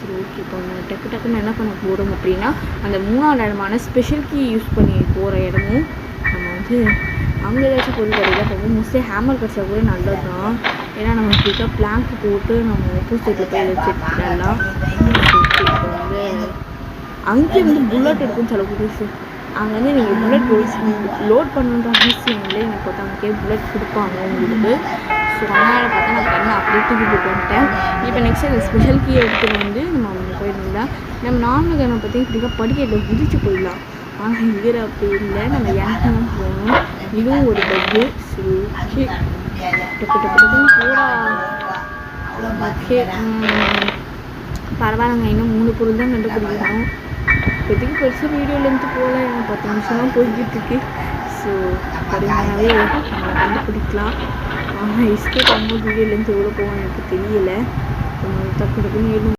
சரி ஓகே, இப்போ டக்கு டக்குன்னு என்ன பண்ண போகிறோம் அப்படின்னா, அந்த 3ஆவது இடமான ஸ்பெஷல் கீ யூஸ் பண்ணி போகிற இடமும் நம்ம வந்து அங்கே ஏதாச்சும் பொருள் கிடையாது. அப்போ மோஸ்ட்லி ஹேமர் கிடச்சா கூட நல்லது தான். ஏன்னா நம்ம குயிக்காக பிளாங்க் போட்டு நம்ம ஆப்போசிட்டில் போய் செக் பண்ணலாம். இப்போ வந்து அங்கே வந்து புல்லட் எடுக்குன்னு சொல்ல புதுசு. அங்கே வந்து நீங்கள் புல்லட் லோட் பண்ணுன்ற அவசியம் இல்லை. எனக்கு பார்த்தா அங்கேயே புல்லட் கொடுப்பாங்க உங்களுக்கு. ஸோ அதனால் பார்த்தா நான் கண்ணை அப்படியே தூக்கி போட்டு வந்துட்டேன். இப்போ நெக்ஸ்ட் அந்த ஸ்பெஷல் கீயை எடுத்துகிட்டு வந்து நம்ம அங்கே போயிருந்தா நம்ம நார்மல் கண்ணை பற்றி இப்படிக்கா படிக்கட்டில் குதிச்சு போயிடலாம். ஆனால் இதில் அப்படி இல்லை, நம்ம இறங்கி தான் போகணும். இதுவும் ஒரு பக்கு. சரி ஓகே, டக்கு டக்கு டக்குன்னு போடா. ஓகே பரவாயில்லங்க, இன்னும் 3 பொருள் தான் கண்டுபிடிக்கணும். இப்போதைக்கு பெருசாக வீடியோலேருந்து போகல, எனக்கு 10 நிமிஷம் தான் போய்கிட்டு இருக்கு. ஸோ பொறுமையாகவே நம்ம கண்டுபிடிக்கலாம். ஆனால் எஸ்கேப் பண்ணும்போது வீடியோலேருந்து எவ்வளோ போவோம் எனக்கு தெரியலை. டக்கு டக்குன்னு